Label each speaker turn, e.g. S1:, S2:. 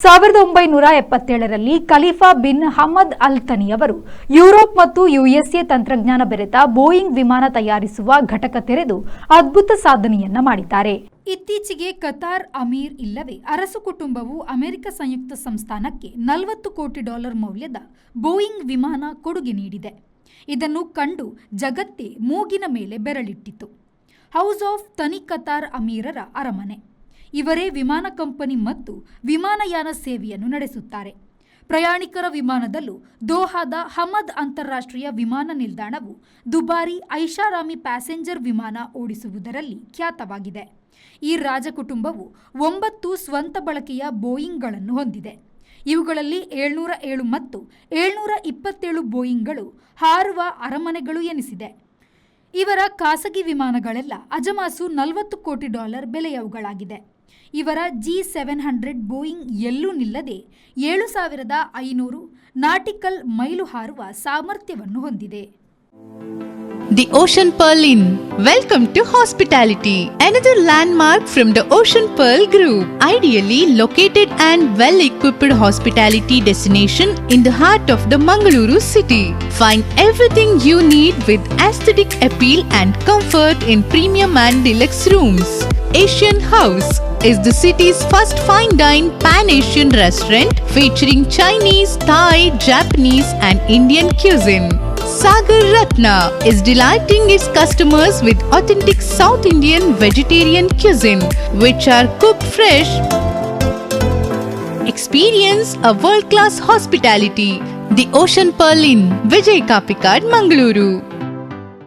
S1: 1977ರಲ್ಲಿ Khalifa bin Hamad ಅಲ್ ಥನಿಯವರು Europe ಮತ್ತು USA ತಂತ್ರಜ್ಞಾನ ಬೆರೆತ ಬೋಯಿಂಗ್ ವಿಮಾನ ತಯಾರಿಸುವ ಘಟಕ ತೆರೆದು ಅದ್ಭುತ ಸಾಧನೆಯನ್ನ ಮಾಡಿದ್ದಾರೆ. ಇತ್ತೀಚೆಗೆ ಕತಾರ್ ಅಮೀರ್ ಇಲ್ಲವೇ ಅರಸು ಕುಟುಂಬವು ಅಮೆರಿಕ ಸಂಯುಕ್ತ ಸಂಸ್ಥಾನಕ್ಕೆ $40 ಕೋಟಿ ಮೌಲ್ಯದ ಬೋಯಿಂಗ್ ವಿಮಾನ ಕೊಡುಗೆ ನೀಡಿದೆ. ಇದನ್ನು ಕಂಡು ಜಗತ್ತೇ ಮೂಗಿನ ಮೇಲೆ ಬೆರಳಿಟ್ಟಿತು. ಹೌಸ್ ಆಫ್ ಥನಿ ಕತಾರ್ ಅಮೀರರ ಅರಮನೆ. ಇವರೇ ವಿಮಾನ ಕಂಪನಿ ಮತ್ತು ವಿಮಾನಯಾನ ಸೇವೆಯನ್ನು ನಡೆಸುತ್ತಾರೆ. ಪ್ರಯಾಣಿಕರ ವಿಮಾನದಲ್ಲೂ ದೋಹಾದ ಹಮದ್ ಅಂತಾರಾಷ್ಟ್ರೀಯ ವಿಮಾನ ನಿಲ್ದಾಣವು ದುಬಾರಿ ಐಷಾರಾಮಿ ಪ್ಯಾಸೆಂಜರ್ ವಿಮಾನ ಓಡಿಸುವುದರಲ್ಲಿ ಖ್ಯಾತವಾಗಿದೆ. ಈ ರಾಜಕುಟುಂಬವು 9 ಸ್ವಂತ ಬಳಕೆಯ ಬೋಯಿಂಗ್ಗಳನ್ನು ಹೊಂದಿದೆ. ಇವುಗಳಲ್ಲಿ 707 ಮತ್ತು 727 ಬೋಯಿಂಗ್ಗಳು ಹಾರುವ ಅರಮನೆಗಳು ಎನಿಸಿದೆ. ಇವರ ಖಾಸಗಿ ವಿಮಾನಗಳೆಲ್ಲ ಅಜಮಾಸು $40 ಕೋಟಿ ಬೆಲೆಯವುಗಳಾಗಿದೆ. ಇವರ G700 ಬೋಯಿಂಗ್ ಎಲ್ಲೂ ನಿಲ್ಲದೆ 7500 ನಾಟಿಕಲ್ ಮೈಲು ಹಾರುವ ಸಾಮರ್ಥ್ಯವನ್ನು ಹೊಂದಿದೆ.
S2: The Ocean Pearl Inn. Welcome to hospitality. Another landmark from the Ocean Pearl Group. Ideally located and well-equipped hospitality destination in the heart of the Mangaluru city. Find everything you need with aesthetic appeal and comfort in premium and deluxe rooms. Asian House is the city's first fine dine pan-Asian restaurant featuring Chinese, Thai, Japanese and Indian cuisine. Sagar Ratna is delighting its customers with authentic South Indian vegetarian cuisine, which are cooked fresh. Experience a world-class hospitality. The Ocean Pearl Inn, Vijay Kapikad, Mangaluru.